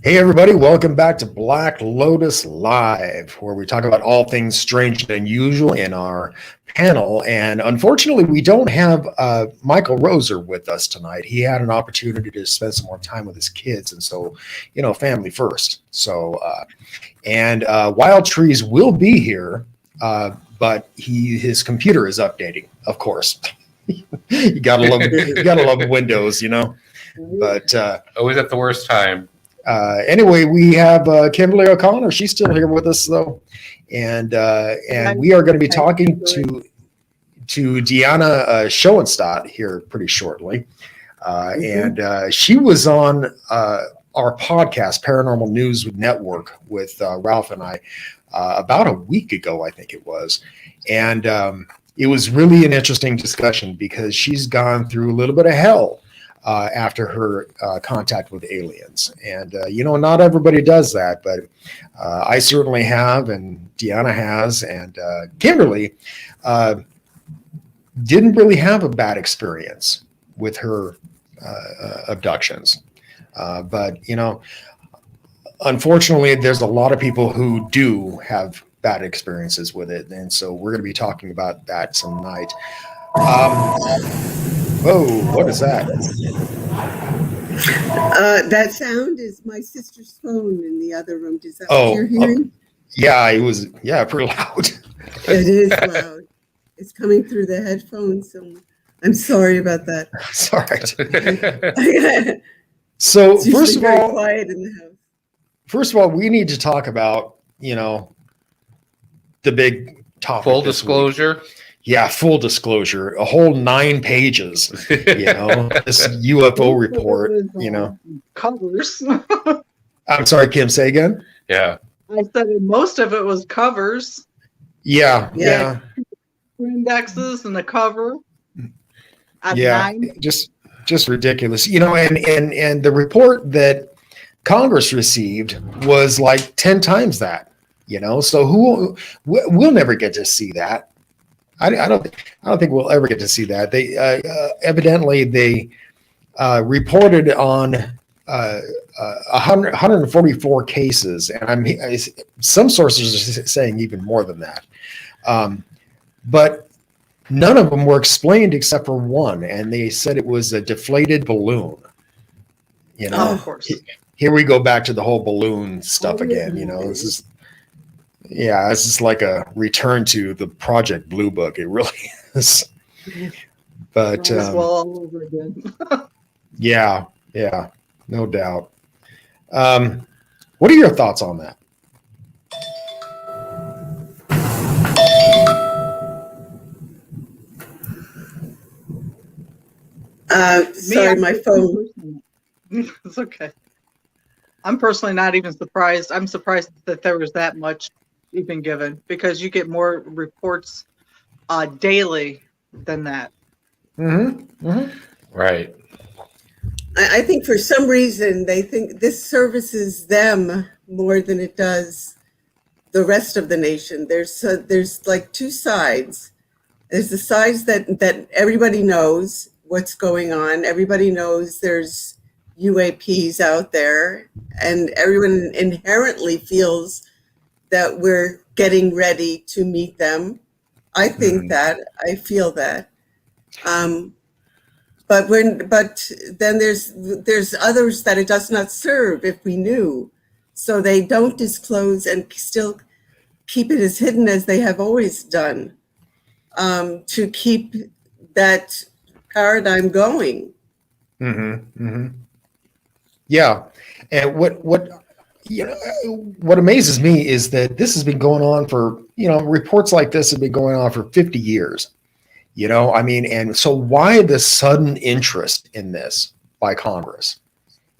Hey, everybody, welcome back to Black Lotus Live, where we talk about all things strange and unusual in our panel. And unfortunately, we don't have Michael Roser with us tonight. He had an opportunity to spend some more time with his kids. And so, family first. So, Wild Trees will be here, but his computer is updating, of course. you gotta love Windows, But always at the worst time. Anyway, we have Kimberly O'Connor. She's still here with us, though, and we are going to be talking to Dyana Schoenstadt here pretty shortly, and she was on our podcast, Paranormal News Network, with Ralph and I about a week ago, I think it was, and it was really an interesting discussion because she's gone through a little bit of hell. After her contact with aliens. And, not everybody does that, but I certainly have, and Dyana has, and Kimberly didn't really have a bad experience with her abductions. But, unfortunately, there's a lot of people who do have bad experiences with it. And so we're going to be talking about that tonight. Whoa, what is that? That sound is my sister's phone in the other room. Is that what you're hearing? Yeah, it was, pretty loud. It is loud. It's coming through the headphones, so I'm sorry about that. Sorry. So, first of all, quiet in the house. First of all, we need to talk about, the big topic. Full disclosure. Yeah, full disclosure, a whole 9 pages, this UFO report, Covers. I'm sorry, Kim, say again? Yeah. I said most of it was covers. Yeah. Indexes and the cover. Yeah, just ridiculous. And the report that Congress received was like 10 times that, so we'll never get to see that. I don't think we'll ever get to see that. They evidently reported on 144 cases, and some sources are saying even more than that. But none of them were explained except for one, and they said it was a deflated balloon. Of course. Here we go back to the whole balloon stuff again. This is. Yeah, this is like a return to the Project Blue Book. It really is. But all over again. yeah, no doubt. What are your thoughts on that? Sorry, my phone. It's okay. I'm personally not even surprised. I'm surprised that there was that much even given, because you get more reports daily than that. Right. I think for some reason they think this services them more than it does the rest of the nation. There's like two sides. There's the sides that everybody knows what's going on. Everybody knows there's UAPs out there, and everyone inherently feels that we're getting ready to meet them. I think that. I feel that. But then there's others that it does not serve if we knew. So they don't disclose and still keep it as hidden as they have always done, to keep that paradigm going. Yeah. And what amazes me is that this has been going on for, reports like this have been going on for 50 years, and so why the sudden interest in this by Congress?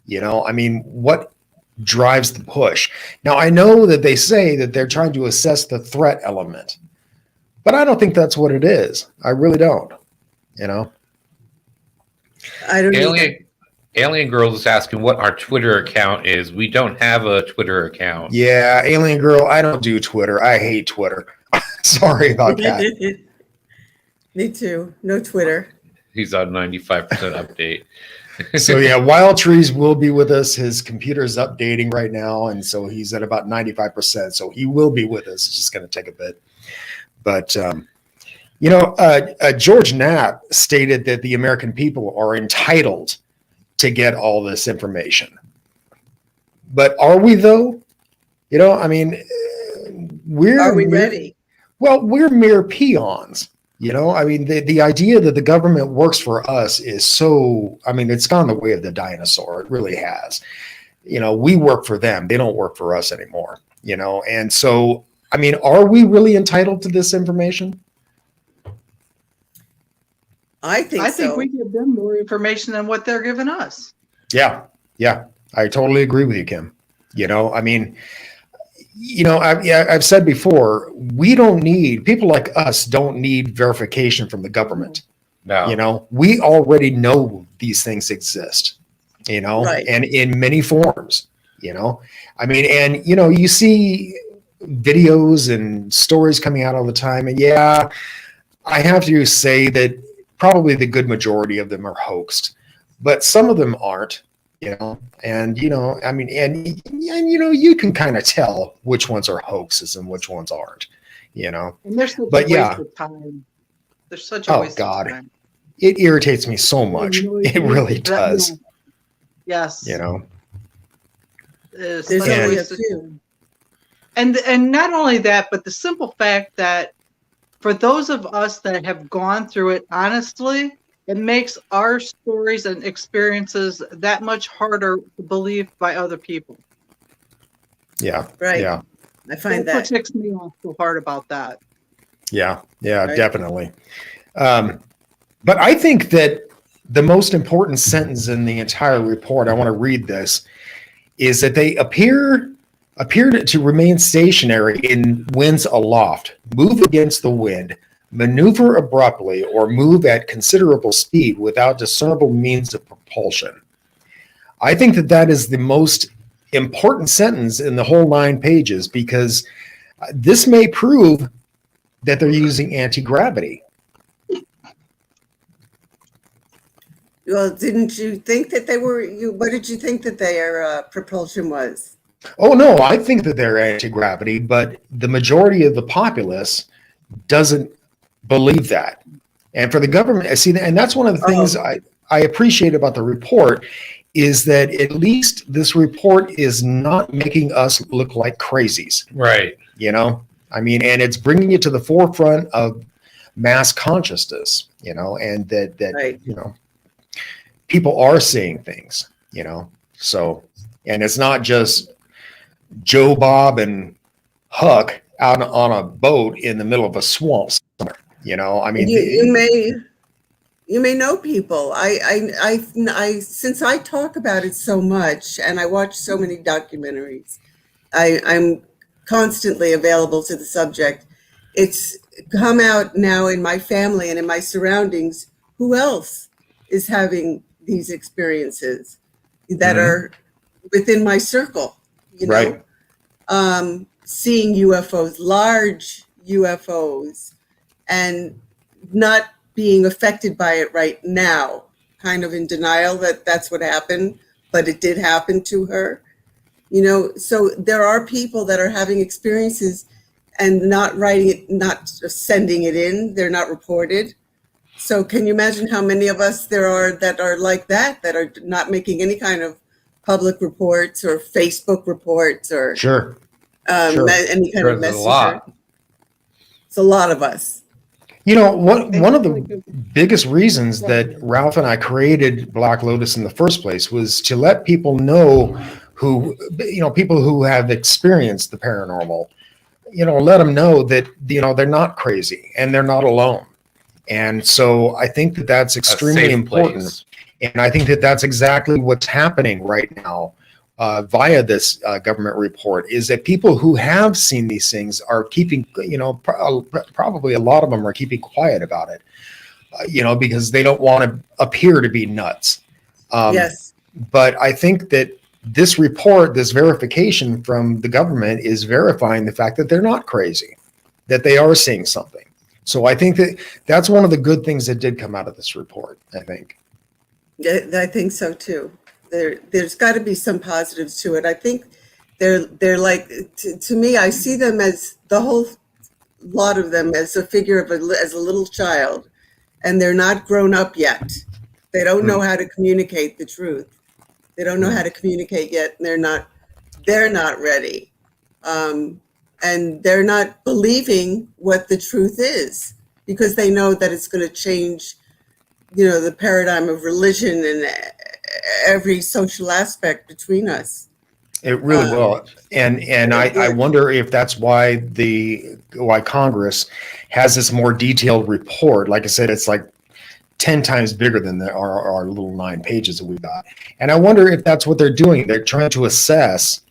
What drives the push? Now, I know that they say that they're trying to assess the threat element, but I don't think that's what it is. I really don't, I don't know. Alien Girl is asking what our Twitter account is. We don't have a Twitter account. Yeah, Alien Girl, I don't do Twitter. I hate Twitter. Sorry about that. Me too. No Twitter. He's on 95% update. So yeah, Wild Trees will be with us. His computer is updating right now, and so he's at about 95%. So he will be with us. It's just going to take a bit. But George Knapp stated that the American people are entitled to get all this information. But are we though? I mean, Are we ready? Well, we're mere peons. I mean, the idea that the government works for us is so, I mean, it's gone the way of the dinosaur. It really has. We work for them. They don't work for us anymore, and so, I mean, are we really entitled to this information? I think we give them more information than what they're giving us. Yeah. I totally agree with you, Kim. I mean, I've said before, people like us don't need verification from the government. No. We already know these things exist, Right. and in many forms, I mean, and, you see videos and stories coming out all the time. And yeah, I have to say that probably the good majority of them are hoaxed, but some of them aren't. And I mean, and you can kind of tell which ones are hoaxes and which ones aren't, And there's such but a waste of time. There's such a waste of time. It irritates me so much. It really does. Yes. There's such a only a waste of few. time. And not only that, but the simple fact that for those of us that have gone through it honestly, it makes our stories and experiences that much harder to believe by other people. Yeah. Right. Yeah. I find That's what that. ticks me off so hard about that. Yeah. Right. Definitely. But I think that the most important sentence in the entire report, I want to read this, is that they appear to remain stationary in winds aloft, move against the wind, maneuver abruptly, or move at considerable speed without discernible means of propulsion. I think that is the most important sentence in the whole 9 pages, because this may prove that they're using anti-gravity. Well, didn't you think that they were? What did you think that their propulsion was? Oh no, I think that they're anti-gravity, but the majority of the populace doesn't believe that. And for the government, and that's one of the things I appreciate about the report, is that at least this report is not making us look like crazies. Right. I mean, and it's bringing it to the forefront of mass consciousness, and that Right. People are seeing things, so, and it's not just Joe, Bob, and Huck out on a boat in the middle of a swamp somewhere. I mean, you may know people. I since I talk about it so much and I watch so many documentaries, I'm constantly available to the subject. It's come out now in my family and in my surroundings. Who else is having these experiences that are within my circle? Right. Seeing UFOs, large UFOs, and not being affected by it right now, kind of in denial that that's what happened, but it did happen to her. So there are people that are having experiences and not writing it, not sending it in, they're not reported. So can you imagine how many of us there are that are like that are not making any kind of public reports or Facebook reports or sure. Any kind of There's message? a lot. It's a lot of us. One of the biggest reasons that Ralph and I created Black Lotus in the first place was to let people know people who have experienced the paranormal, let them know that, they're not crazy and they're not alone. And so I think that that's extremely important. Place. And I think that that's exactly what's happening right now via this government report, is that people who have seen these things are keeping, probably a lot of them are keeping quiet about it, because they don't want to appear to be nuts. Yes. But I think that this report, this verification from the government, is verifying the fact that they're not crazy, that they are seeing something. So I think that that's one of the good things that did come out of this report, I think. Yeah, I think so too. There's got to be some positives to it. I think they're like to me. I see them as the whole lot of them as a figure of as a little child, and they're not grown up yet. They don't know how to communicate the truth. They don't know how to communicate yet, and they're not ready, and they're not believing what the truth is because they know that it's going to change, the paradigm of religion and every social aspect between us. It really will. And I wonder if that's why Congress has this more detailed report. Like I said, it's like 10 times bigger than our little 9 pages that we got. And I wonder if that's what they're doing. They're trying to assess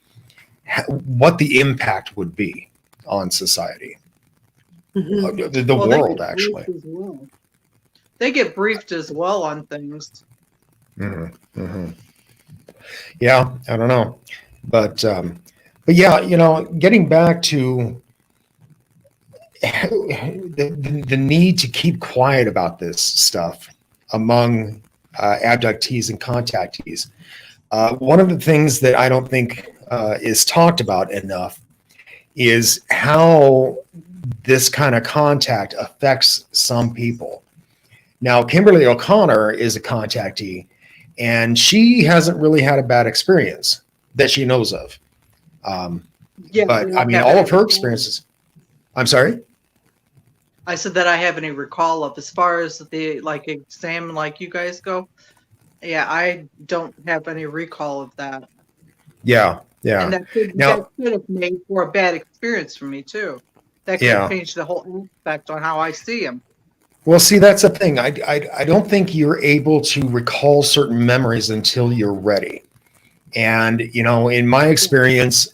what the impact would be on society, the world, actually. They get briefed as well on things. Yeah, I don't know. But yeah, getting back to the need to keep quiet about this stuff among abductees and contactees. One of the things that I don't think is talked about enough is how this kind of contact affects some people. Now, Kimberly O'Connor is a contactee, and she hasn't really had a bad experience that she knows of. But I mean, all of her experiences. I'm sorry? I said that I have any recall of as far as the exam like you guys go. Yeah, I don't have any recall of that. Yeah. And that could have made for a bad experience for me too. That could have changed the whole aspect on how I see him. Well, see, that's the thing. I don't think you're able to recall certain memories until you're ready. And, in my experience,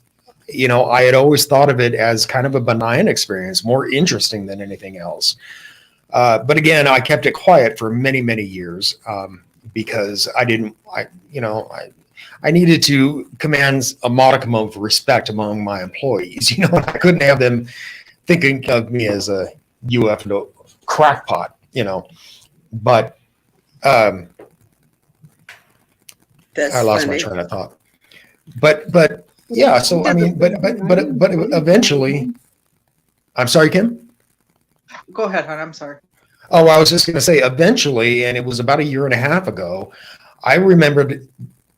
I had always thought of it as kind of a benign experience, more interesting than anything else. But again, I kept it quiet for many, many years because I needed to command a modicum of respect among my employees. I couldn't have them thinking of me as a UFO crackpot, but I lost my train of thought. But yeah, so I mean, but eventually, I'm sorry, Kim. Go ahead, hon. I'm sorry. Oh, I was just going to say eventually, and it was about 1.5 years ago, I remembered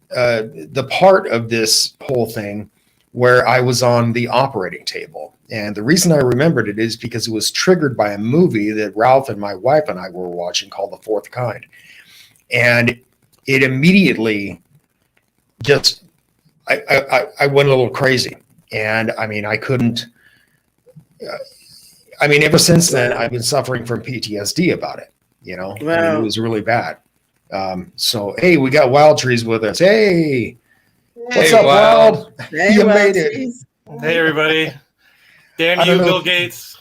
the part of this whole thing where I was on the operating table. And the reason I remembered it is because it was triggered by a movie that Ralph and my wife and I were watching called The Fourth Kind. And it immediately just, I went a little crazy. And I mean, I couldn't, ever since then, I've been suffering from PTSD about it, Wow. It was really bad. So, hey, we got Wild Trees with us. Hey, what's up, Wild? Hey, you Wild made it. Trees. Hey, everybody. Damn you, Bill Gates.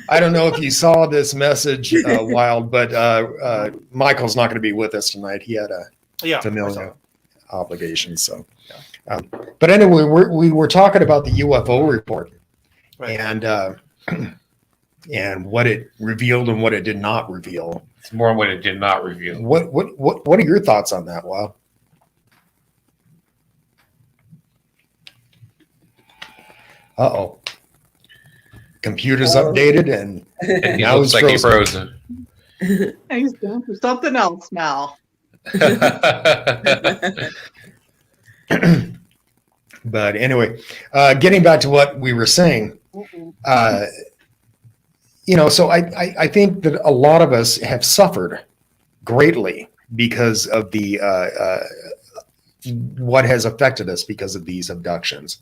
I don't know if you saw this message, Wild, but Michael's not going to be with us tonight. He had a familial obligation. So, but anyway, we were talking about the UFO report, right. And what it revealed and what it did not reveal. It's more what it did not reveal. What are your thoughts on that, Wild? Uh-oh. Computer's updated and now it's like frozen. He's doing for something else now. But anyway, getting back to what we were saying, so I think that a lot of us have suffered greatly because of the what has affected us because of these abductions.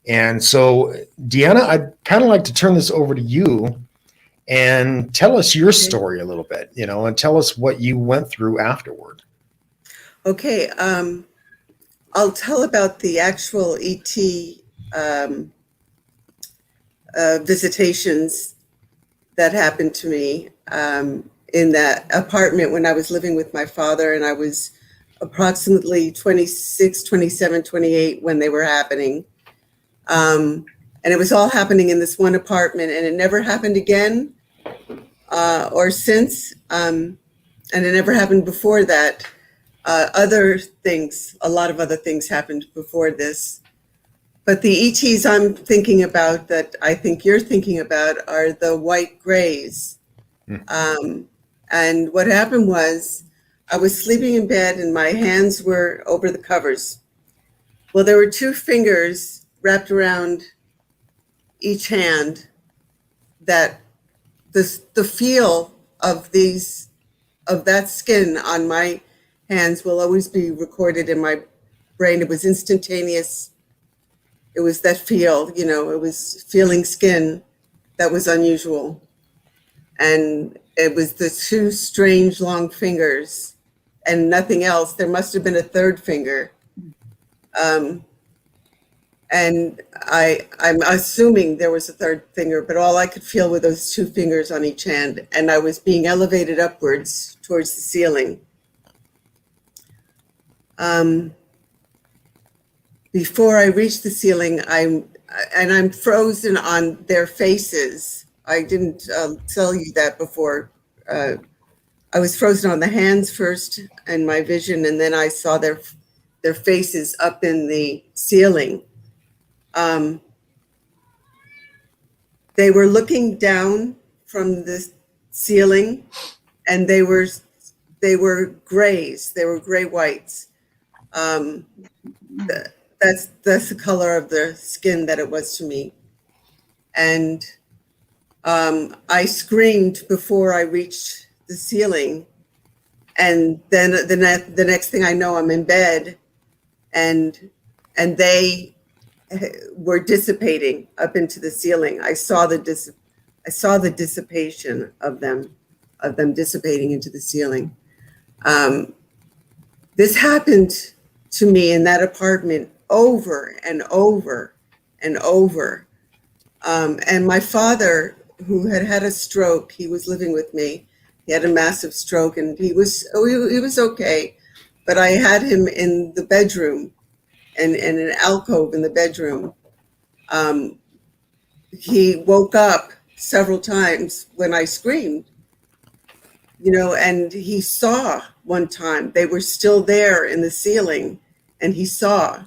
And so, Dyana, I'd kind of like to turn this over to you and tell us your story a little bit, and tell us what you went through afterward. Okay. I'll tell about the actual ET visitations that happened to me in that apartment when I was living with my father, and I was approximately 26, 27, 28 when they were happening. And it was all happening in this one apartment, and it never happened again or since, and it never happened before that. Other things, a lot of other things happened before this. But the ETs I'm thinking about, that I think you're thinking about, are the white grays. And what happened was, I was sleeping in bed and my hands were over the covers. Well, there were two fingers wrapped around each hand, that the feel of that skin on my hands will always be recorded in my brain. It was instantaneous. It was that feel, it was feeling skin that was unusual. And it was the two strange long fingers and nothing else. There must have been a third finger. And I'm assuming there was a third finger, but all I could feel were those two fingers on each hand. And I was being elevated upwards towards the ceiling. Before I reached the ceiling, I'm frozen on their faces. I didn't tell you that before. I was frozen on the hands first in my vision, and then I saw their faces up in the ceiling. They were looking down from the ceiling, and they were grays. They were gray whites. That's the color of the skin that it was to me. And I screamed before I reached the ceiling, and then the next thing I know, I'm in bed, and they were dissipating up into the ceiling. I saw the dissipation of them dissipating into the ceiling. This happened to me in that apartment over and over and over. And my father, who had a stroke, he was living with me. He had a massive stroke, and he was okay. But I had him in the bedroom, and in an alcove in the bedroom. He woke up several times when I screamed, and he saw one time they were still there in the ceiling, and he saw.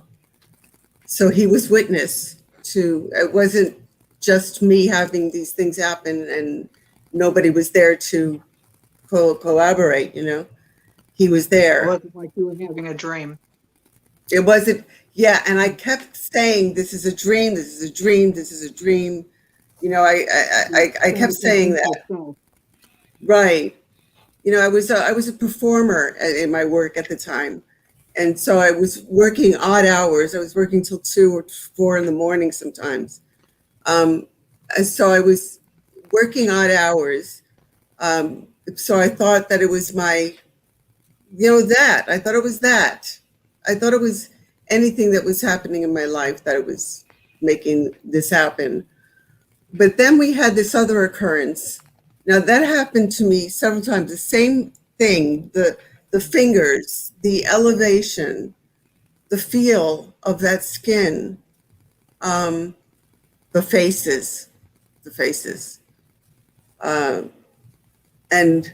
So he was witness to, it wasn't just me having these things happen and nobody was there to collaborate, he was there. It wasn't like you were having a dream. It wasn't, yeah. And I kept saying, this is a dream, this is a dream, this is a dream. I kept saying that. Right. I was a performer in my work at the time. And so I was working odd hours. I was working till 2 or 4 in the morning sometimes. And so I was working odd hours. So I thought that it was my, that. I thought it was that. I thought it was anything that was happening in my life that it was making this happen. But then we had this other occurrence. Now that happened to me several times. The same thing, the fingers, the elevation, the feel of that skin, the faces. And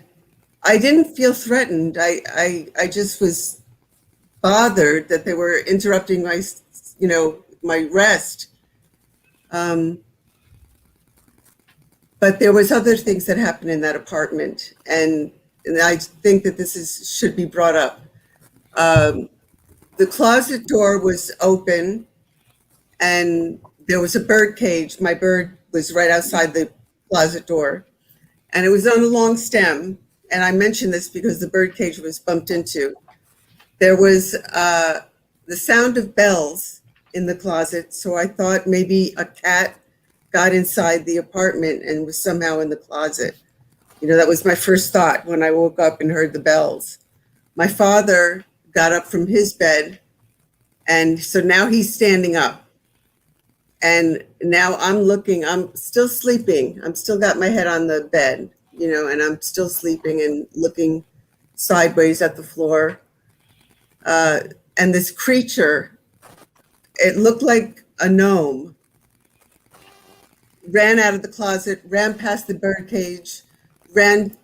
I didn't feel threatened. I just was bothered that they were interrupting my, my rest. But there was other things that happened in that apartment, and I think that this should be brought up. The closet door was open, and there was a bird cage. My bird was right outside the closet door, and it was on a long stem. And I mention this because the bird cage was bumped into. There was the sound of bells in the closet, so I thought maybe a cat got inside the apartment and was somehow in the closet. That was my first thought when I woke up and heard the bells. My father got up from his bed, and so now he's standing up. And now I'm still sleeping. I'm still got my head on the bed, and I'm still sleeping and looking sideways at the floor. And this creature, it looked like a gnome, ran out of the closet, ran past the bird cage, ran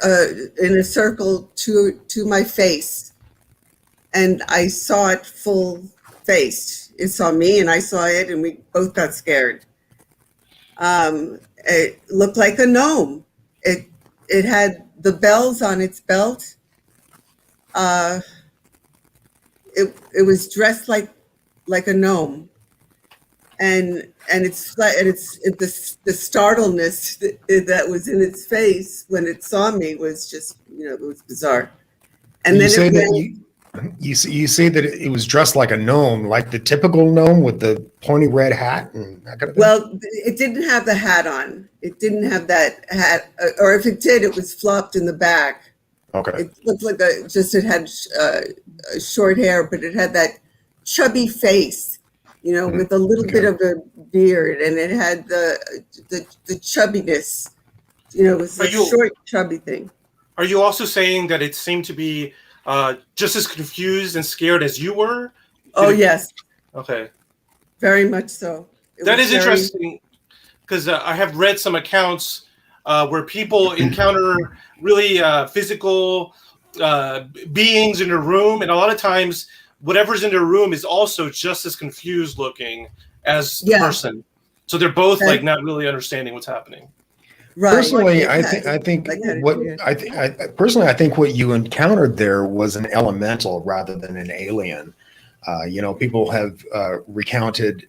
in a circle to my face, and I saw it full faced. It saw me, and I saw it, and we both got scared. It looked like a gnome. It had the bells on its belt. It was dressed like a gnome, and the startleness that was in its face when it saw me was just, it was bizarre. And you then say that you say that it was dressed like a gnome, like the typical gnome with the pointy red hat and that kind of thing? Well, it didn't have the hat on. It didn't have that hat, or if it did, it was flopped in the back. Okay. It looked like it had short hair, but it had that chubby face, with a little bit of a beard, and it had the chubbiness, it was a short, chubby thing. Are you also saying that it seemed to be just as confused and scared as you were? Yes. Okay. Very much so. That is interesting, because I have read some accounts where people encounter really physical beings in their room, and a lot of times whatever's in their room is also just as confused looking as the person. So they're both like not really understanding what's happening. Right. Personally, I think what you encountered there was an elemental rather than an alien. People have recounted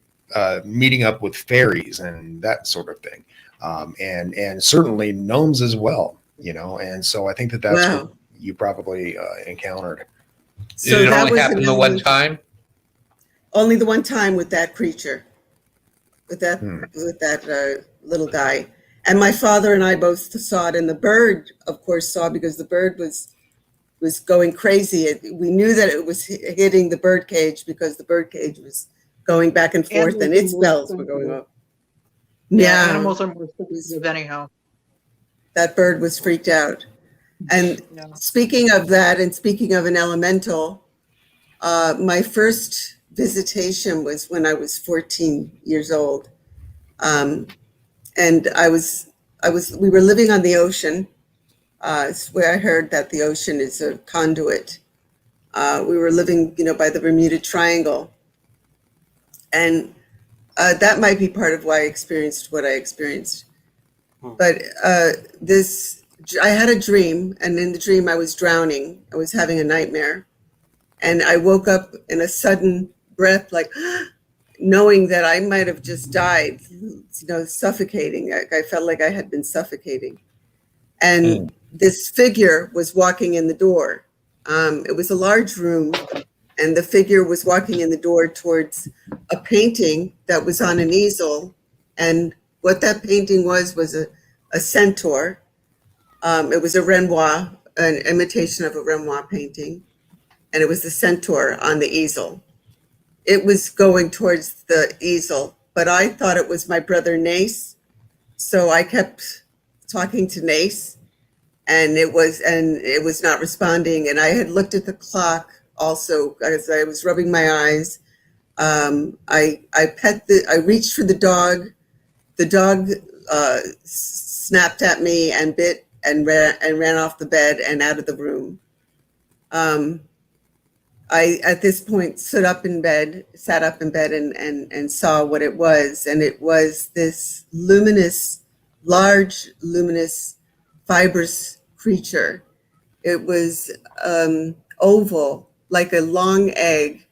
meeting up with fairies and that sort of thing, and certainly gnomes as well. And so I think that's what you probably encountered. So Did it only happen the one time? Only the one time with that creature, with that little guy. And my father and I both saw it, and the bird, of course, saw, because the bird was going crazy. We knew that it was hitting the bird cage because the bird cage was going back and forth, and its bells were going up. Yeah, animals are more sensitive anyhow. That bird was freaked out. And speaking of that, and speaking of an elemental, my first visitation was when I was 14 years old. And we were living on the ocean. It's where I heard that the ocean is a conduit. We were living, by the Bermuda Triangle. And that might be part of why I experienced what I experienced. But I had a dream, and in the dream I was drowning. I was having a nightmare. And I woke up in a sudden breath, like knowing that I might have just died, suffocating. I felt like I had been suffocating. And this figure was walking in the door. It was a large room, and the figure was walking in the door towards a painting that was on an easel. And what that painting was a centaur. It was a Renoir, an imitation of a Renoir painting. And it was the centaur on the easel. It was going towards the easel, but I thought it was my brother Nace. So I kept talking to Nace, and it was not responding. And I had looked at the clock also as I was rubbing my eyes. I reached for the dog. The dog snapped at me and bit and ran off the bed and out of the room. I, at this point, sat up in bed and saw what it was. And it was this large, luminous, fibrous creature. It was oval, like a long egg,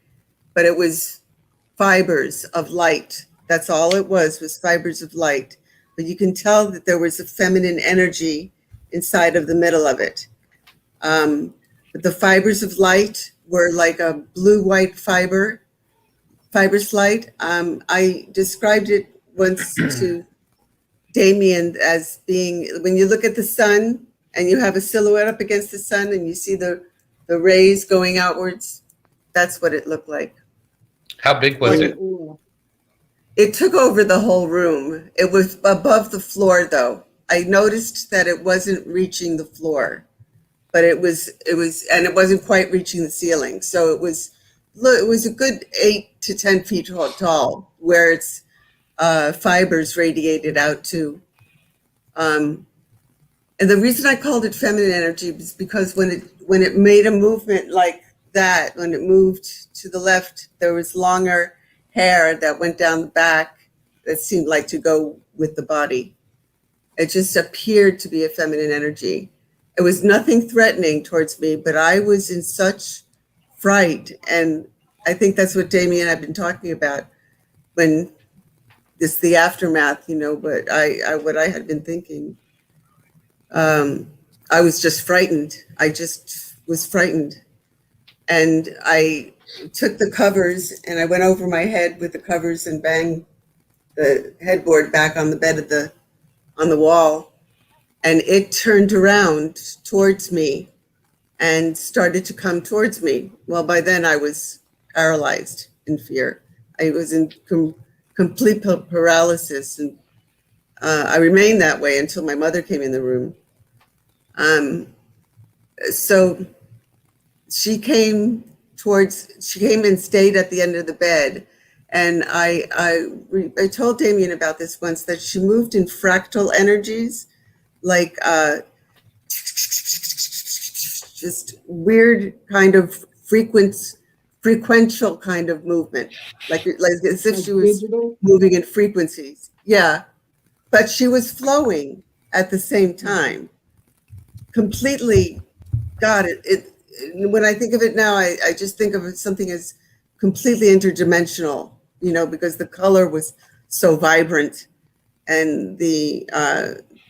but it was fibers of light. That's all it was fibers of light. But you can tell that there was a feminine energy inside of the middle of it. But the fibers of light were like a blue-white fibrous light. I described it once to Damien as being, when you look at the sun and you have a silhouette up against the sun and you see the rays going outwards, that's what it looked like. How big was it? It took over the whole room. It was above the floor, though. I noticed that it wasn't reaching the floor. But it was, and it wasn't quite reaching the ceiling. So it was a good 8 to 10 feet tall, where its fibers radiated out to. And the reason I called it feminine energy is because when it made a movement like that, when it moved to the left, there was longer hair that went down the back that seemed like to go with the body. It just appeared to be a feminine energy. It was nothing threatening towards me, but I was in such fright. And I think that's what Damien and I've been talking about when this the aftermath, but what I had been thinking. I was just frightened. I just was frightened. And I took the covers and I went over my head with the covers and banged the headboard back on the bed on the wall. And it turned around towards me and started to come towards me. Well, by then I was paralyzed in fear. I was in complete paralysis. And I remained that way until my mother came in the room. So she came and stayed at the end of the bed. And I told Damien about this once, that she moved in fractal energies, like just weird kind of frequential kind of movement, like as if she was moving in frequencies. Yeah, but she was flowing at the same time. Completely, God, when I think of it now, I just think of something as completely interdimensional, because the color was so vibrant and the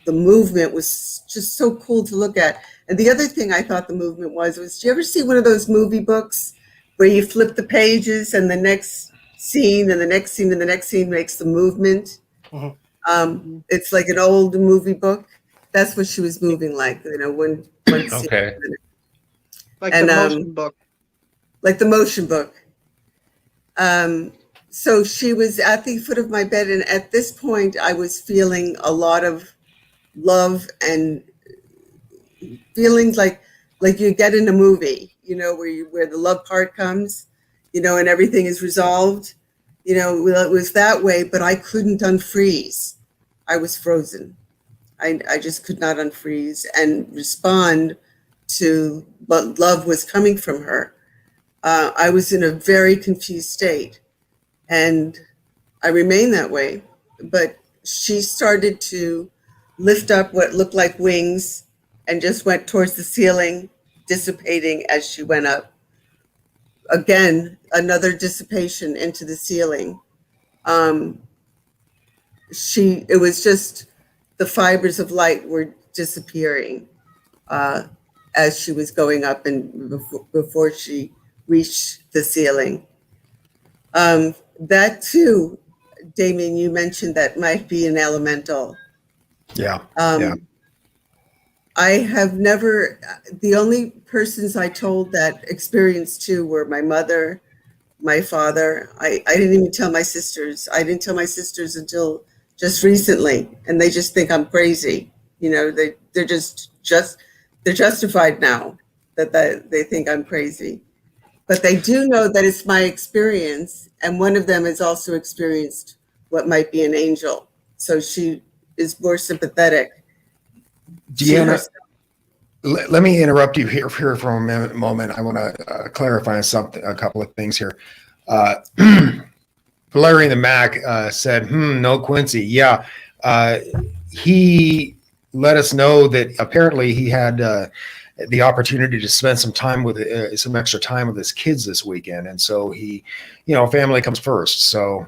movement was just so cool to look at. And the other thing I thought the movement was, do you ever see one of those movie books where you flip the pages and the next scene and the next scene and the next scene makes the movement? Mm-hmm. It's like an old movie book. That's what she was moving like, one Okay. Like the motion book. Like the motion book. So she was at the foot of my bed, and at this point, I was feeling a lot of love and feelings like you get in a movie, where the love part comes, and everything is resolved. It was that way, but I couldn't unfreeze. I was frozen. I just could not unfreeze and respond to what love was coming from her. I was in a very confused state, and I remained that way. But she started to lift up what looked like wings and just went towards the ceiling, dissipating as she went up. Again, another dissipation into the ceiling. It was just the fibers of light were disappearing as she was going up and before she reached the ceiling. That too, Damien, you mentioned that might be an elemental. Yeah. I have never, the only persons I told that experience to were my mother, my father. I didn't even tell my sisters. I didn't tell my sisters until just recently, and they just think I'm crazy. They're justified now that they think I'm crazy. But they do know that it's my experience, and one of them has also experienced what might be an angel. So she is more sympathetic. Dyana, let me interrupt you here for a moment. I want to clarify a couple of things here. Larry the Mac said, no Quincy. Yeah, he let us know that apparently he had the opportunity to spend some time with some extra time with his kids this weekend, and so he, family comes first. So,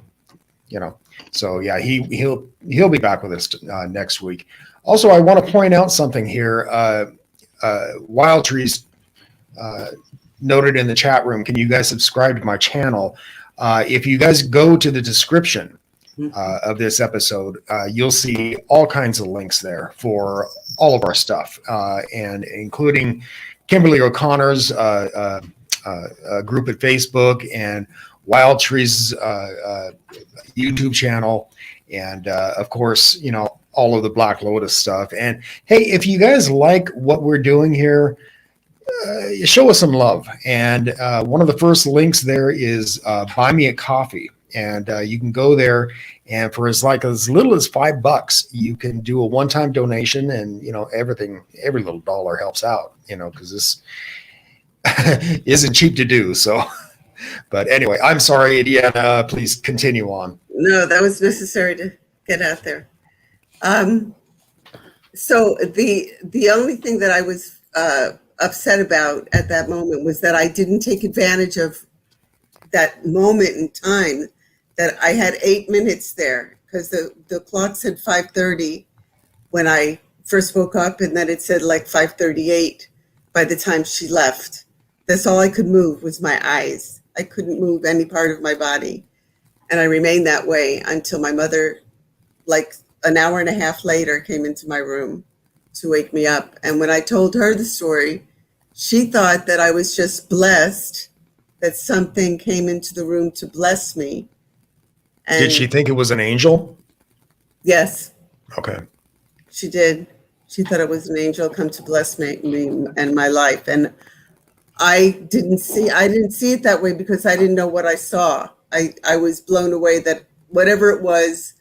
so yeah, he'll be back with us next week. Also, I want to point out something here. Wild Trees noted in the chat room. Can you guys subscribe to my channel? If you guys go to the description of this episode, you'll see all kinds of links there for all of our stuff, and including Kimberly O'Connor's group at Facebook and Wild Trees YouTube channel, and of course, all of the Black Lotus stuff. And hey, if you guys like what we're doing here, show us some love. And one of the first links there is Buy Me a Coffee. and you can go there, and for as little as $5, you can do a one-time donation, and every little dollar helps out, because this isn't cheap to do. So, but anyway, I'm sorry, Deanna. Please continue on. No, that was necessary to get out there. So the only thing that I was upset about at that moment was that I didn't take advantage of that moment in time, that I had 8 minutes there, because the clock said 5:30 when I first woke up, and then it said like 5:38 by the time she left. That's all I could move was my eyes. I couldn't move any part of my body. And I remained that way until my mother, like an hour and a half later, came into my room to wake me up. And when I told her the story, she thought that I was just blessed, that something came into the room to bless me. And Did she think it was an angel? yes, Okay. she did. She thought it was an angel come to bless me and my life. And I didn't see it that way, because I didn't know what I saw. I was blown away that whatever it was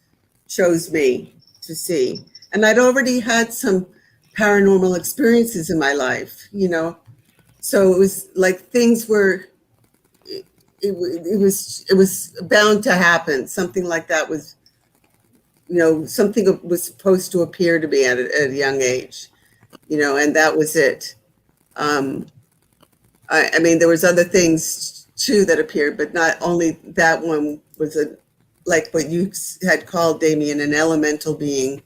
chose me to see. And I'd already had some paranormal experiences in my life, so it was like things were, it was bound to happen. Something like that was, something was supposed to appear to me at a young age, and that was it. I mean, there was other things too that appeared, but not only that one was like what you had called, Damien, an elemental being.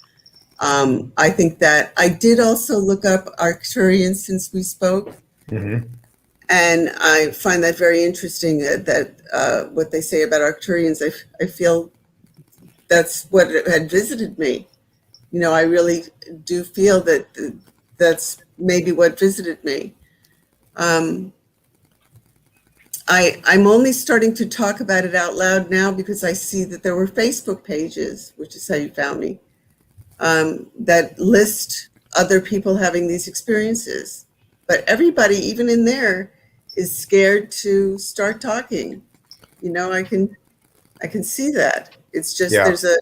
I think that I did also look up Arcturians since we spoke. Mm-hmm. And I find that very interesting, that what they say about Arcturians. I feel that's what had visited me. I really do feel that that's maybe what visited me. I'm only starting to talk about it out loud now because I see that there were Facebook pages, which is how you found me, that list other people having these experiences. But everybody, even in there, is scared to start talking. I can see that. It's just there's a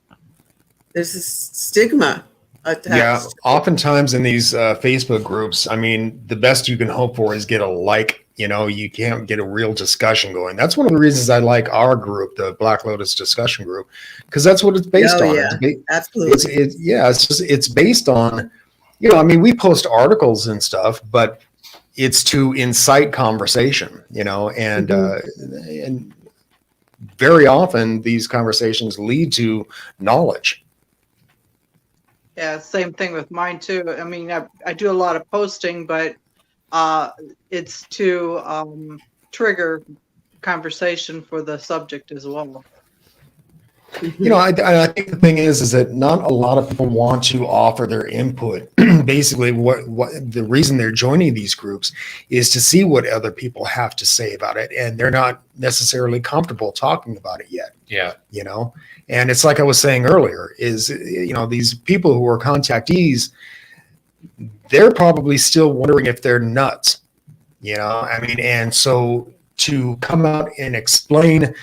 stigma attached. Yeah, oftentimes in these Facebook groups, I mean, the best you can hope for is get a like. You can't get a real discussion going. That's one of the reasons I like our group, the Black Lotus discussion group, because that's what it's based on. Yeah, absolutely. It's based on, I mean, we post articles and stuff, but it's to incite conversation, and and very often these conversations lead to knowledge. Yeah, same thing with mine too. I mean, I do a lot of posting, but it's to trigger conversation for the subject as well. I think the thing is that not a lot of people want to offer their input. Basically, what the reason they're joining these groups is to see what other people have to say about it, and they're not necessarily comfortable talking about it yet. Yeah. And it's like I was saying earlier, is these people who are contactees, they're probably still wondering if they're nuts. I mean, and so to come out and explain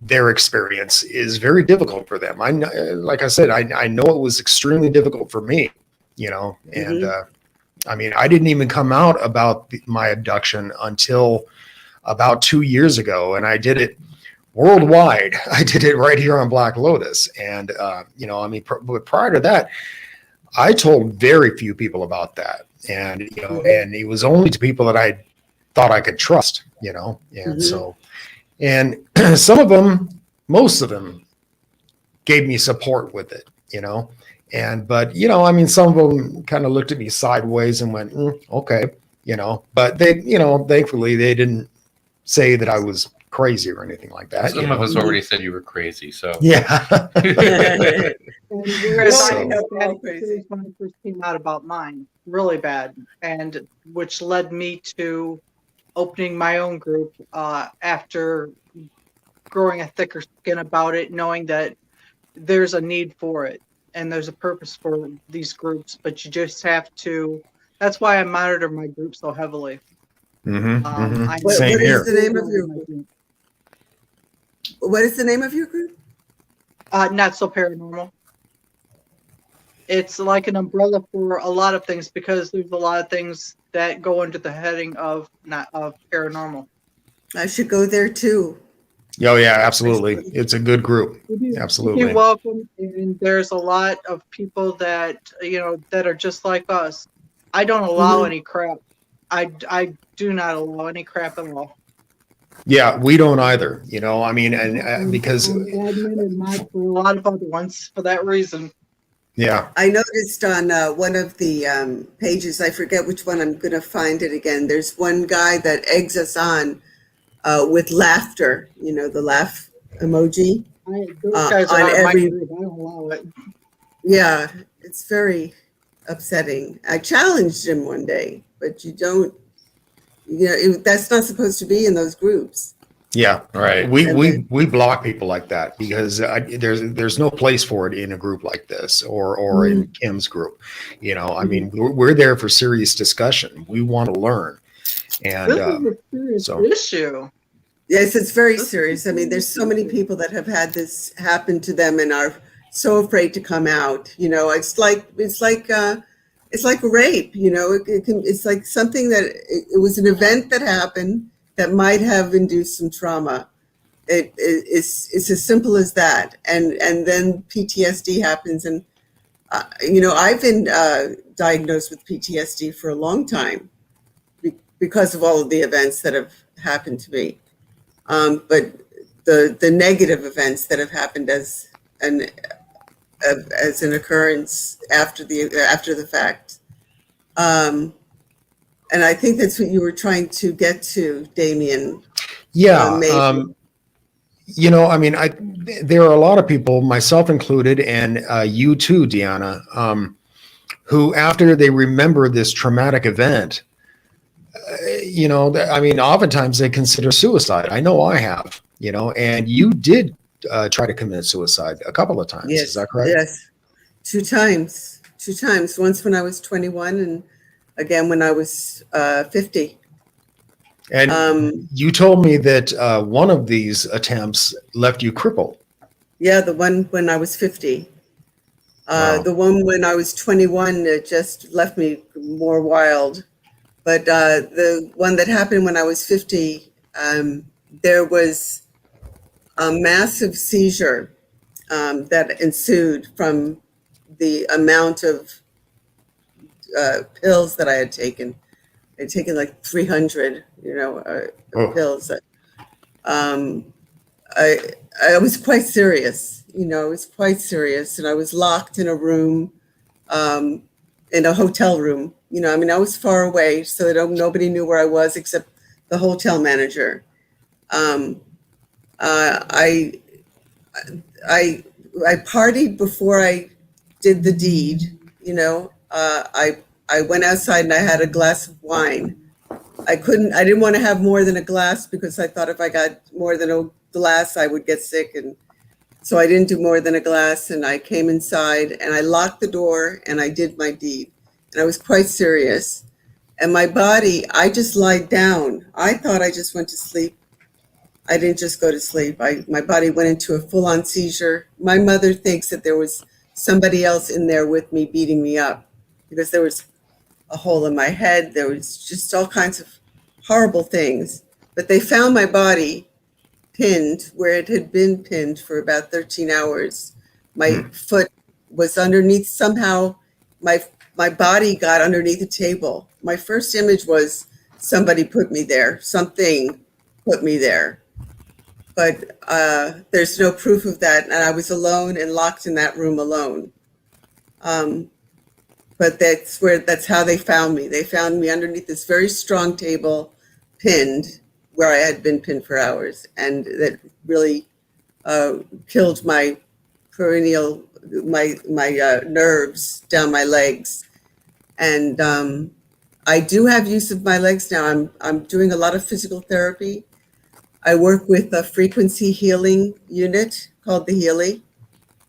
their experience is very difficult for them. I know, like I said, I know it was extremely difficult for me, and I mean, I didn't even come out about my abduction until about 2 years ago, and I did it worldwide. I did it right here on Black Lotus, and I mean, but prior to that, I told very few people about that, and and it was only to people that I thought I could trust, and so. And some of them, most of them, gave me support with it, but I mean, some of them kind of looked at me sideways and went, okay, but they, thankfully they didn't say that I was crazy or anything like that. Some of us already said you were crazy, so yeah. When I Crazy. first came out about mine, really bad, and which led me to opening my own group after growing a thicker skin about it, knowing that there's a need for it and there's a purpose for these groups, but you just have to. That's why I monitor my group so heavily. Same What here. is the name of your group? What is the name of your group? Not So Paranormal. It's like an umbrella for a lot of things because there's a lot of things that go under the heading of not of paranormal. I should go there too. Oh yeah, absolutely. It's a good group. Absolutely. You're welcome. And there's a lot of people that that are just like us. I don't allow any crap. I do not allow any crap at all. Yeah, we don't either. I mean, and because I'm admin and mod for a lot of other ones for that reason. yeah, I noticed on one of the pages, I forget which one, I'm going to find it again. There's one guy that eggs us on with laughter, the laugh emoji. Those guys are on on my every- group. I don't allow it. Yeah, it's very upsetting. I challenged him one day, but you don't, that's not supposed to be in those groups. yeah, Right. we block people like that because there's no place for it in a group like this or in Kim's group. I mean, we're there for serious discussion. We want to learn, and This is a serious so- issue. Yes, it's very serious. I mean, there's so many people that have had this happen to them and are so afraid to come out. It's like rape. It's like something that it was an event that happened that might have induced some trauma. It's as simple as that, and then PTSD happens, and I've been diagnosed with PTSD for a long time because of all of the events that have happened to me. But the negative events that have happened as an occurrence after the fact, and I think that's what you were trying to get to, Damien. yeah. Maybe. I mean, there are a lot of people, myself included, and you too, Dyana, who after they remember this traumatic event, I mean, oftentimes they consider suicide. I know I have, and you did try to commit suicide a couple of times. Yes, Is that correct? Yes, two times. Once when I was 21, and again when I was 50. And you told me that one of these attempts left you crippled. Yeah, the one when I was 50. Wow. The one when I was 21 just left me more wild. But the one that happened when I was 50, there was a massive seizure that ensued from the amount of pills that I had taken. I'd taken like 300, pills. I was quite serious, and I was locked in a room, in a hotel room. I mean, I was far away, so that nobody knew where I was except the hotel manager. I partied before I did the deed. I went outside and I had a glass of wine. I didn't want to have more than a glass because I thought if I got more than a glass, I would get sick. And so I didn't do more than a glass, and I came inside and I locked the door and I did my deed. And I was quite serious. And my body, I just lied down. I thought I just went to sleep. I didn't just go to sleep. My body went into a full-on seizure. My mother thinks that there was somebody else in there with me beating me up because there was a hole in my head. There was just all kinds of horrible things. But they found my body pinned where it had been pinned for about 13 hours. My foot was underneath. Somehow my body got underneath the table. My first image was somebody put me there. Something put me there. But there's no proof of that. And I was alone and locked in that room alone. But that's how they found me. They found me underneath this very strong table, pinned where I had been pinned for hours. And that really killed my perennial, my nerves down my legs. And I do have use of my legs now. I'm doing a lot of physical therapy. I work with a frequency healing unit called the Healy.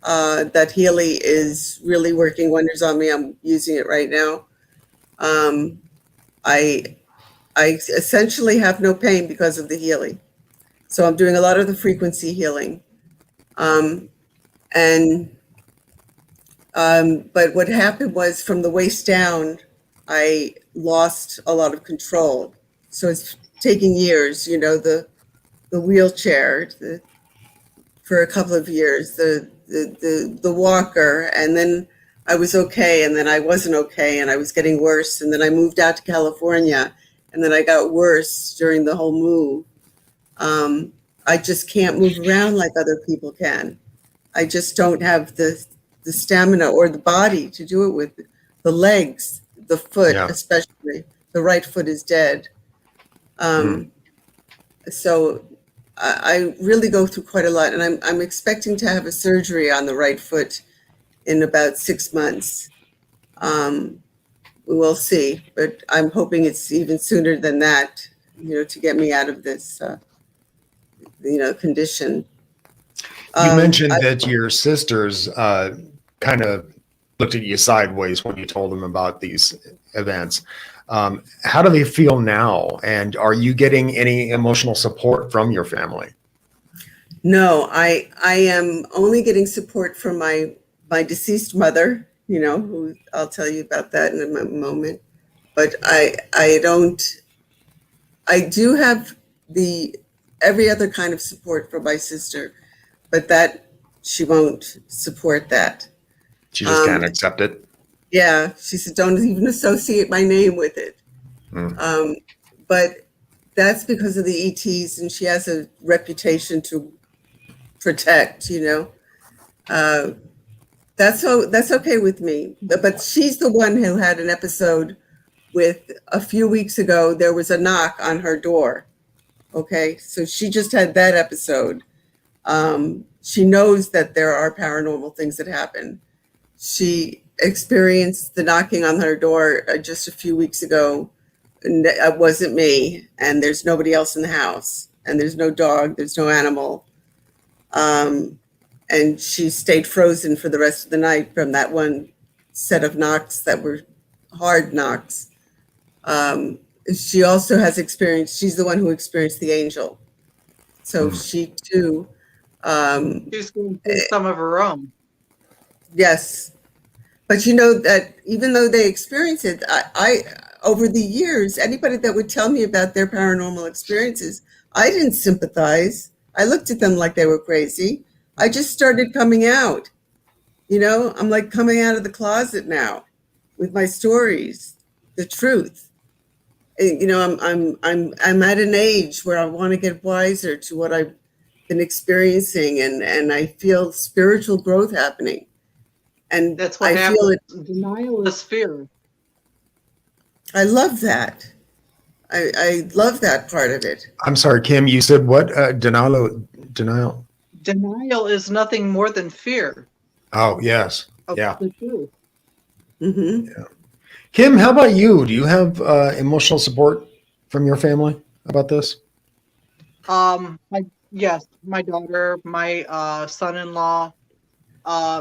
That Healy is really working wonders on me. I'm using it right now. I essentially have no pain because of the Healy. So I'm doing a lot of the frequency healing. And but what happened was from the waist down, I lost a lot of control. So it's taking years, you know, the wheelchair for a couple of years, the walker, and then I was okay, and then I wasn't okay, and I was getting worse, and then I moved out to California, and then I got worse during the whole move. I just can't move around like other people can. I just don't have the stamina or the body to do it with. The legs, the foot, Yeah. especially. The right foot is dead. So I really go through quite a lot, and I'm expecting to have a surgery on the right foot in about 6 months. We'll see, but I'm hoping it's even sooner than that, you know, to get me out of this, you know, condition. You mentioned that your sisters kind of looked at you sideways when you told them about these events. How do they feel now? And are you getting any emotional support from your family? No, I am only getting support from my deceased mother, you know, who I'll tell you about that in a moment. But I do have every other kind of support from my sister, but that she won't support that. She just can't accept it. Yeah, she said, don't even associate my name with it. But that's because of the ETs, and she has a reputation to protect, you know. That's okay with me. But she's the one who had an episode with a few weeks ago. There was a knock on her door. Okay, so she just had that episode. She knows that there are paranormal things that happen. She experienced the knocking on her door just a few weeks ago. And it wasn't me, and there's nobody else in the house, and there's no dog, there's no animal. And she stayed frozen for the rest of the night from that one set of knocks that were hard knocks. She also has experienced, she's the one who experienced the angel. So she too. She's going through some of her own. Yes. But you know that even though they experience it, I over the years, anybody that would tell me about their paranormal experiences, I didn't sympathize. I looked at them like they were crazy. I just started coming out. You know, I'm like coming out of the closet now with my stories, the truth. You know, I'm at an age where I want to get wiser to what I've been experiencing, and I feel spiritual growth happening. And That's what I happens. feel it. Denial is fear. I love that. I love that part of it. I'm sorry, Kim, you said what? Denial? Denial is nothing more than fear. Oh, yes. Of Yeah. the truth. Mm-hmm. Kim, how about you? Do you have emotional support from your family about this? Yes, my daughter, my son-in-law,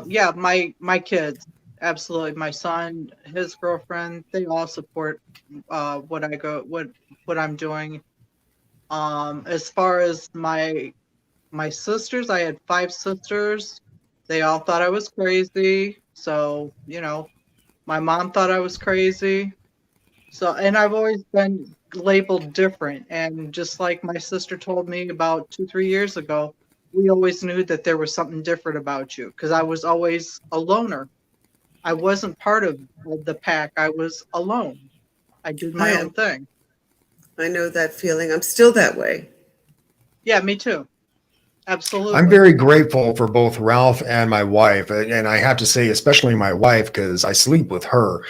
yeah, my kids, absolutely. My son, his girlfriend, they all support what I'm doing. As far as my sisters, I had 5 sisters. They all thought I was crazy. So, you know, my mom thought I was crazy. So, and I've always been labeled different. And just like my sister told me about 2-3 years ago, we always knew that there was something different about you because I was always a loner. I wasn't part of the pack. I was alone. I did my own thing. I know that feeling. I'm still that way. Yeah, me too. Absolutely. I'm very grateful for both Ralph and my wife. And I have to say, especially my wife, because I sleep with her.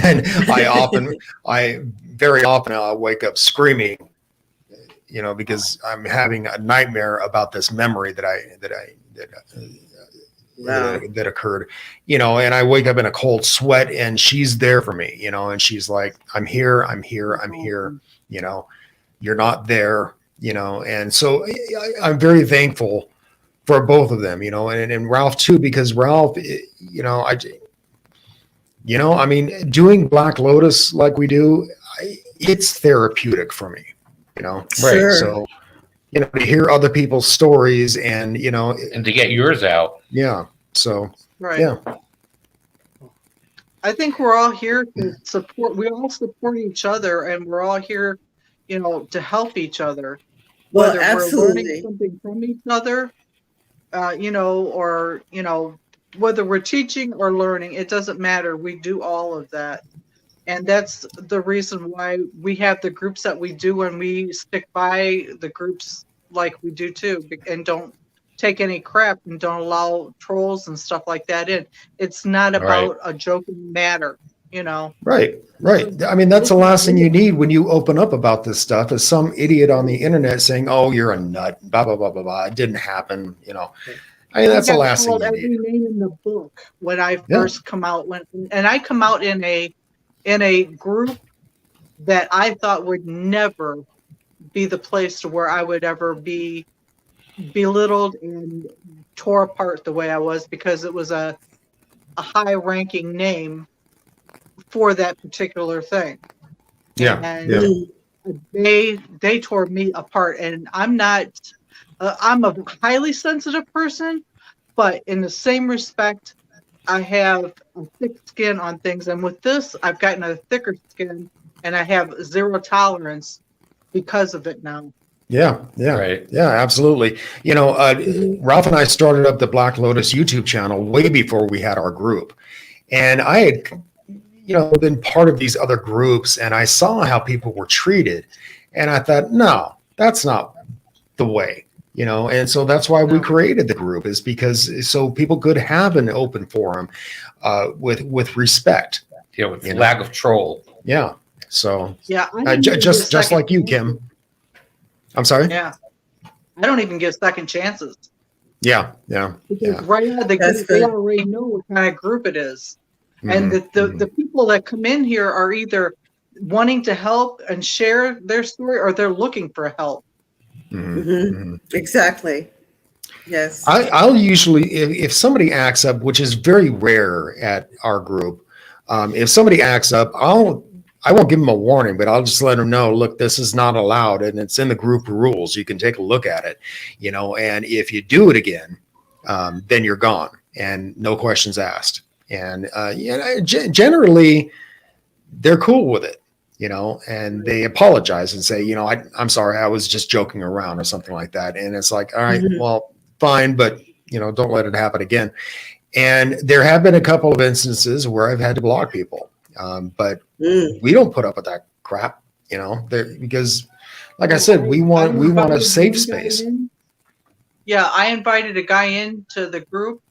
And I very often wake up screaming, you know, because I'm having a nightmare about this memory that occurred, you know, and I wake up in a cold sweat and she's there for me, you know, and she's like, I'm here, you know, you're not there. You know, and so I'm very thankful for both of them, you know, and Ralph too, because Ralph, you know, I mean, doing Black Lotus like we do, it's therapeutic for me, you know. Sure. So, to hear other people's stories and, And to get yours out. yeah. So, Right. yeah. I think we're all here to support. We all support each other, and we're all here, to help each other. Well, Whether we're absolutely. learning something from each other, or whether we're teaching or learning, it doesn't matter. We do all of that, and that's the reason why we have the groups that we do, and we stick by the groups like we do too, and don't take any crap and don't allow trolls and stuff like that in. It's not about a joking matter, Right. I mean, that's the last thing you need when you open up about this stuff is some idiot on the internet saying, "Oh, you're a nut, blah, blah, blah, blah, blah. It didn't happen." I mean, that's the last thing you every need. name in the book when I first come out, and I come out in a group that I thought would never be the place to where I would ever be belittled and tore apart the way I was, because it was a high-ranking name for that particular thing. Yeah. And they tore me apart, and I'm not. I'm a highly sensitive person, but in the same respect, I have a thick skin on things, and with this, I've gotten a thicker skin, and I have zero tolerance because of it now. Yeah. Right. Yeah, absolutely. Ralph and I started up the Black Lotus YouTube channel way before we had our group. And I had, been part of these other groups, and I saw how people were treated. And I thought, no, that's not the way, and so that's why we created the group, is because so people could have an open forum with respect. Yeah, with lack of troll. Yeah. So yeah, just like you, Kim. I'm sorry. Yeah, I don't even give second chances. Yeah. Because right out of the gate, they already know what kind of group it is. And the people that come in here are either wanting to help and share their story, or they're looking for help. Exactly. Yes. I'll usually, if somebody acts up, which is very rare at our group, if somebody acts up, I won't give them a warning, but I'll just let them know, look, this is not allowed, and it's in the group rules. You can take a look at it, and if you do it again, then you're gone and no questions asked. And generally, they're cool with it, and they apologize and say, I'm sorry, I was just joking around or something like that. And it's like, all right, well, fine, but don't let it happen again. And there have been a couple of instances where I've had to block people, but we don't put up with that crap, because, like I said, we want a safe space. Yeah, I invited a guy into the group.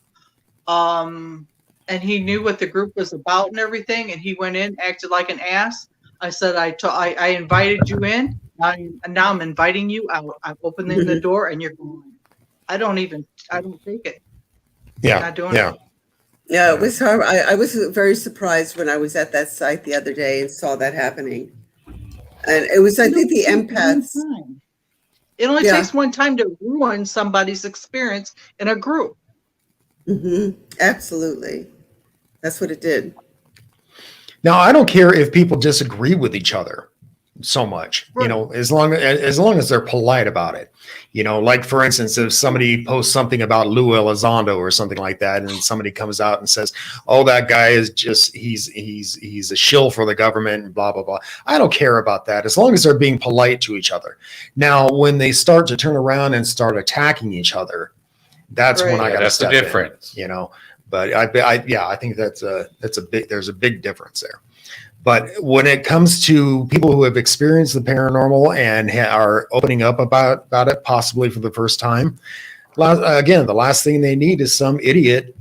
And he knew what the group was about and everything, and he went in, acted like an ass. I said, I invited you in, now I'm inviting you out. I'm opening the door, and you're going. I don't take it. Yeah, I'm not doing it. Yeah, it was hard. I was very surprised when I was at that site the other day and saw that happening. And it was, I think, the empaths. It only takes one time to ruin somebody's experience in a group. Absolutely. That's what it did. Now, I don't care if people disagree with each other so much, as long as they're polite about it. Like, for instance, if somebody posts something about Lou Elizondo or something like that, and somebody comes out and says, "Oh, that guy is just he's a shill for the government," and blah blah blah. I don't care about that as long as they're being polite to each other. Now, when they start to turn around and start attacking each other, that's when I got to step in. That's the difference. But I think there's a big difference there. But when it comes to people who have experienced the paranormal and are opening up about it, possibly for the first time, again, the last thing they need is some idiot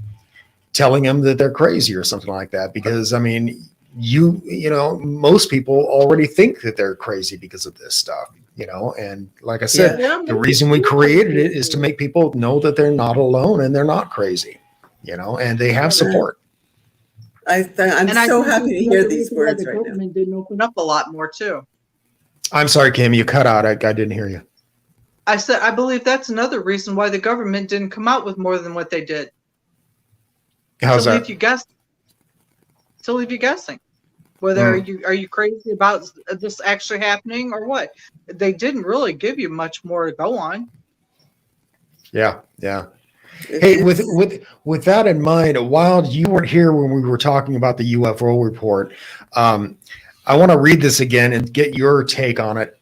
telling them that they're crazy or something like that. Because, I mean, most people already think that they're crazy because of this stuff, and like I said, the reason we created it is to make people know that they're not alone and they're not crazy, and they have support. I'm so happy to hear these words right now. The government didn't open up a lot more too. I'm sorry, Kim, you cut out. I didn't hear you. I said, I believe that's another reason why the government didn't come out with more than what they did. How's that? To leave you guessing. Whether are you crazy about this actually happening or what? They didn't really give you much more to go on. Yeah, yeah. Hey, with that in mind, while you weren't here when we were talking about the UFO report, I want to read this again and get your take on it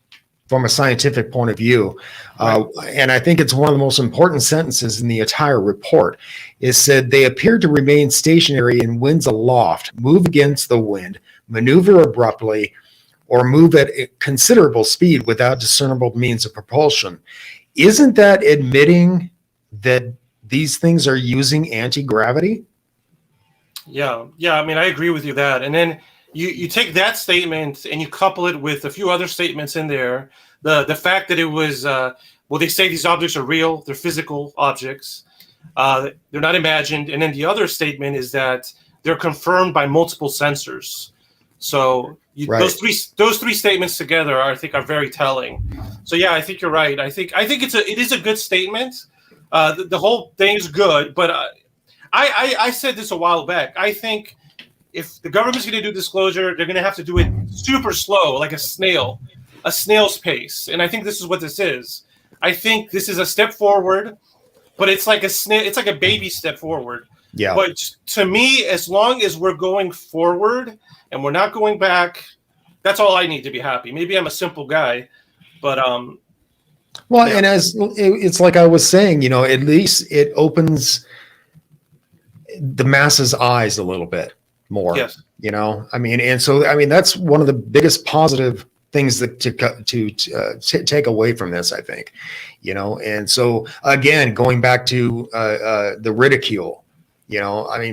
from a scientific point of view. And I think it's one of the most important sentences in the entire report. It said, they appeared to remain stationary in winds aloft, move against the wind, maneuver abruptly, or move at a considerable speed without discernible means of propulsion. Isn't that admitting that these things are using anti-gravity? Yeah. I mean, I agree with you that. And then you take that statement and you couple it with a few other statements in there. The fact that it was, they say these objects are real, they're physical objects, they're not imagined. And then the other statement is that they're confirmed by multiple sensors. So those three statements together, I think, are very telling. So yeah, I think you're right. I think it is a good statement. The whole thing's good, but I said this a while back. I think if the government's going to do disclosure, they're going to have to do it super slow, like a snail's pace. And I think this is what this is. I think this is a step forward, but it's like a baby step forward. Yeah. But to me, as long as we're going forward and we're not going back, that's all I need to be happy. Maybe I'm a simple guy, but well, yeah. And as it's like I was saying, at least it opens the masses' eyes a little bit more. Yes. That's one of the biggest positive things that to take away from this, I think, and so again, going back to the ridicule,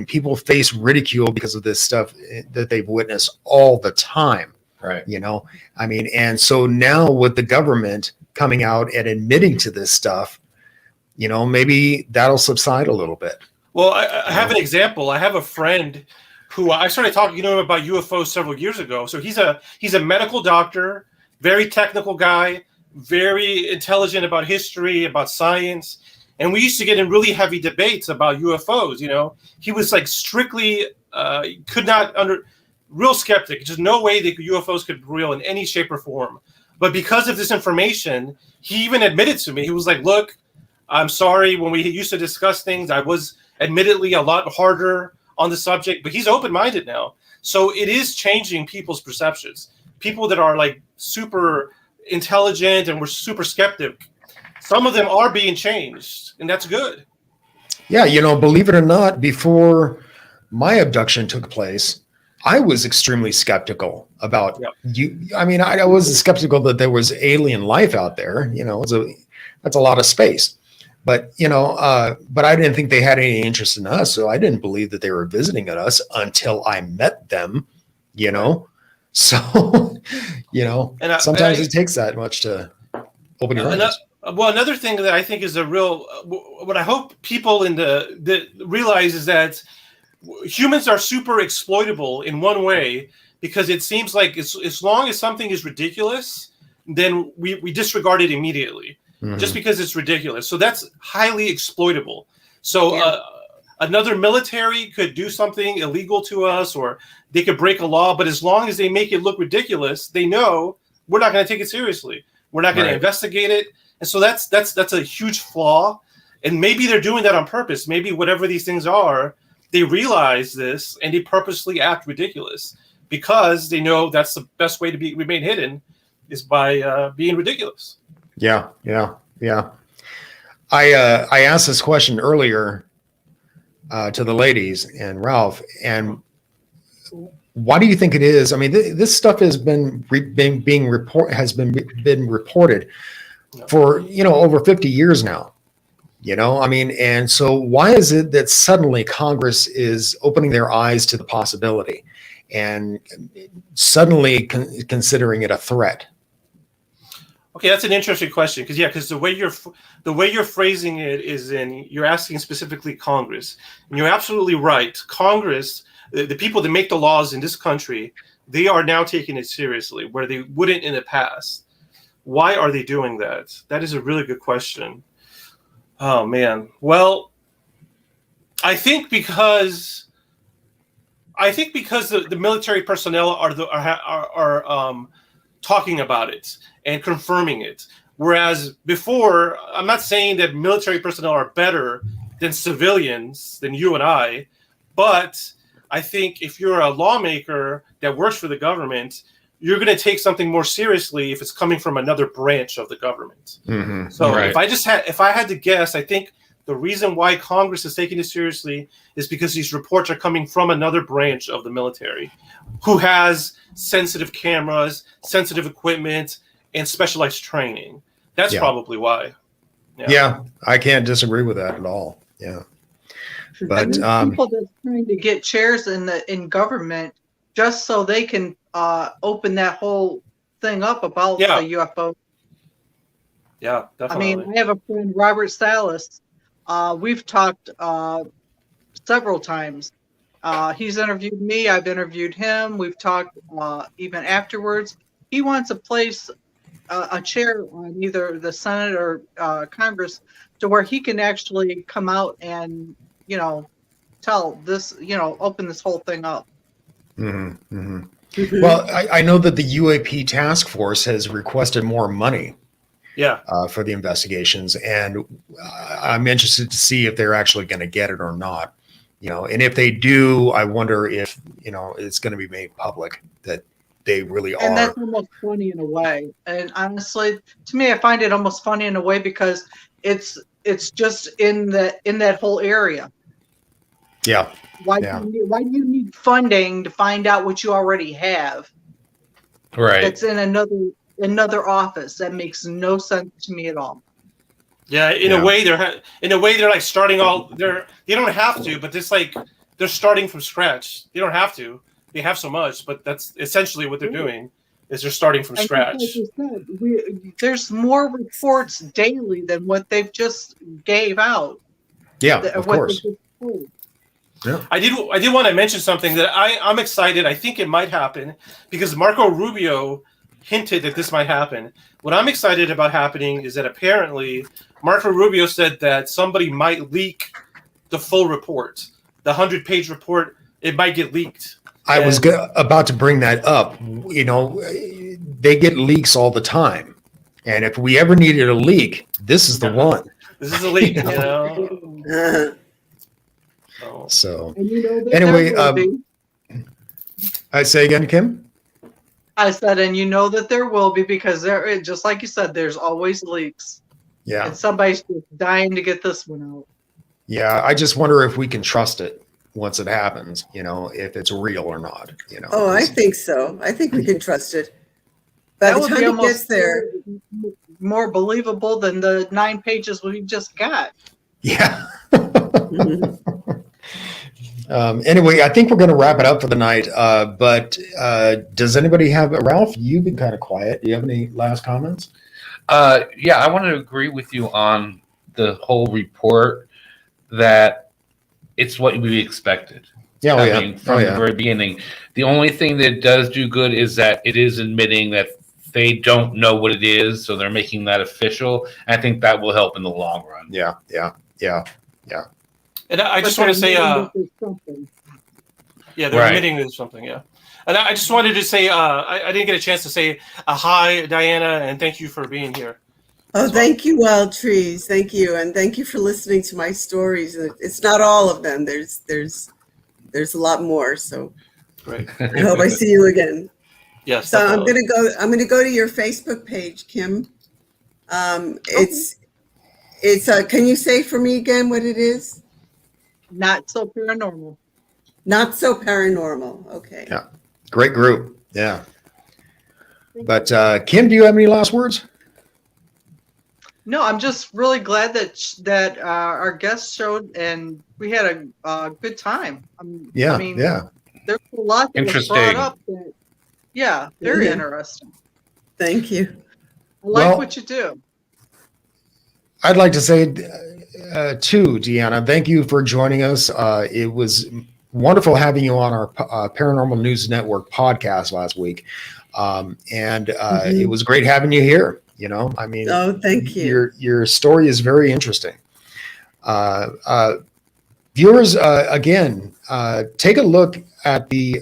people face ridicule because of this stuff that they've witnessed all the time. Right. And so now with the government coming out and admitting to this stuff, maybe that'll subside a little bit. Well, I have an example. I have a friend who I started talking to him about UFOs several years ago. So he's a medical doctor, very technical guy, very intelligent about history, about science. And we used to get in really heavy debates about UFOs. He was like strictly real skeptic. Just no way that UFOs could be real in any shape or form. But because of this information, he even admitted to me, he was like, look, I'm sorry, when we used to discuss things, I was admittedly a lot harder on the subject, but he's open-minded now. So it is changing people's perceptions. People that are like super intelligent and were super skeptic, some of them are being changed, and that's good. Yeah, believe it or not, before my abduction took place, I was extremely skeptical about you. I was skeptical that there was alien life out there. That's a lot of space. But but I didn't think they had any interest in us, so I didn't believe that they were visiting us until I met them. So sometimes it takes that much to open your eyes. Well, another thing that I think is what I hope people that realize is that humans are super exploitable in one way, because it seems like as long as something is ridiculous, then we disregard it immediately. Mm-hmm. Just because it's ridiculous. So that's highly exploitable. So another military could do something illegal to us, or they could break a law, but as long as they make it look ridiculous, they know we're not going to take it seriously. We're not going to investigate it. And so that's a huge flaw. And maybe they're doing that on purpose. Maybe whatever these things are, they realize this and they purposely act ridiculous because they know that's the best way to remain hidden is by being ridiculous. Yeah. I asked this question earlier to the ladies and Ralph, and why do you think it is? This stuff has been reported for over 50 years now. And so why is it that suddenly Congress is opening their eyes to the possibility and suddenly considering it a threat? Okay, that's an interesting question because the way you're phrasing it is you're asking specifically Congress, and you're absolutely right. Congress, the people that make the laws in this country, they are now taking it seriously where they wouldn't in the past. Why are they doing that? That is a really good question. Oh man, well, I think because I think because the military personnel are talking about it and confirming it, whereas before, I'm not saying that military personnel are better than civilians, than you and I, but I think if you're a lawmaker that works for the government, you're going to take something more seriously if it's coming from another branch of the government. Mhm. So Right. if I had to guess, I think the reason why Congress is taking this seriously is because these reports are coming from another branch of the military who has sensitive cameras, sensitive equipment, and specialized training. That's Yeah. probably why. Yeah, I can't disagree with that at all. Yeah. But And there's people that's trying to get chairs in government just so they can open that whole thing up about Yeah. the UFO. Yeah, I definitely. mean, I have a friend, Robert Salas. We've talked several times. He's interviewed me. I've interviewed him. We've talked even afterwards. He wants to place a chair on either the Senate or Congress to where he can actually come out and, tell this, open this whole thing up. mhm, mhm. Mhm. Well, I know that the UAP task force has requested more money Yeah. for the investigations, and I'm interested to see if they're actually going to get it or not. And if they do, I wonder if it's going to be made public that they really And are. that's almost funny in a way. And honestly, to me, I find it almost funny in a way because it's just in that whole area. Yeah, Why Yeah. do you need funding to find out what you already have? Right. That's in another office. That makes no sense to me at all. Yeah, in Yeah. a way they're like starting they don't have to, but it's like they're starting from scratch. They don't have to. They have so much, but that's essentially what they're doing is they're starting from And scratch. like you said, there's more reports daily than what they've just gave out. yeah, th- of what they course. just told. I did want to mention something that I'm excited. I think it might happen because Marco Rubio hinted that this might happen. What I'm excited about happening is that apparently Marco Rubio said that somebody might leak the full report, the 100-page report. It might get leaked. I was about to bring that up. They get leaks all the time, and if we ever needed a leak, this is the one. This is a leak, Uh-huh. So, So And that Anyway, there will be. I say again, Kim. I said, and that there will be because there, just like you said, there's always leaks, Yeah, and somebody's just dying to get this one out. yeah. I just wonder if we can trust it once it happens. If it's real or not. Oh, I think so. I think we can trust it. By That the would be time it almost gets there, more believable than the 9 pages we just got. Yeah. Mhm. Anyway, I think we're going to wrap it up for the night. But does anybody have Ralph? You've been kind of quiet. Do you have any last comments? Yeah, I want to agree with you on the whole report that it's what we expected. Yeah, I mean, from the yeah. very beginning. The only thing that does do good is that it is admitting that they don't know what it is, so they're making that official. I think that will help in the long run. Yeah. and I just But want to say, they're admitting that there's something. yeah, they're Right. admitting there's something, yeah. And I just wanted to say, I didn't get a chance to say hi, Diana, and thank you for being here. Oh, thank you, Wild Trees. Thank you, and thank you for listening to my stories. It's not all of them. There's a lot more. So Great. I hope I see you again. Yes. So I'm definitely. gonna go to your Facebook page, Kim. It's can you say for me again what it is? Not so paranormal. Not so paranormal. Okay. Yeah. Great group. Yeah. But Kim, do you have any last words? No, I'm just really glad that our guests showed, and we had a good time. Yeah. I mean, yeah. there's a lot that was Interesting. brought up. Yeah, very Mhm. interesting. Thank you. I like Well- what you do. I'd like to say too, Dyana, thank you for joining us. It was wonderful having you on our Paranormal News Network podcast last week. And it was great having you here. I mean, Oh, thank you. Your story is very interesting. Viewers, again, take a look at the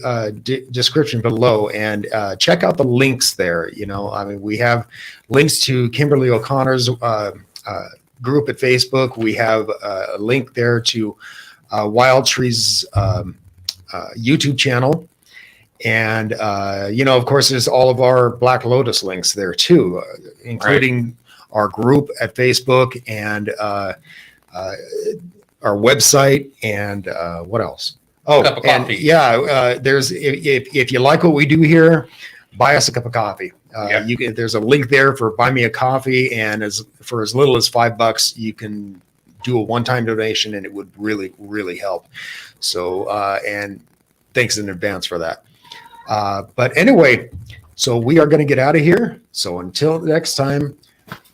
description below and check out the links there. You know, I mean, we have links to Kimberly O'Connor's group at Facebook. We have a link there to Wild Tree's YouTube channel. And, you know, of course, there's all of our Black Lotus links there too, including our group at Facebook and our website and what else? Oh, Cup of and coffee. yeah, there's if you like what we do here, buy us a cup of coffee. Yeah. You can, there's a link there for buy me a coffee, and for as little as $5, you can do a one-time donation, and it would really, really help. So, and thanks in advance for that. But anyway, so we are going to get out of here. So until next time,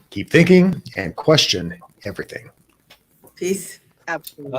keep thinking and question everything. Peace. Absolutely.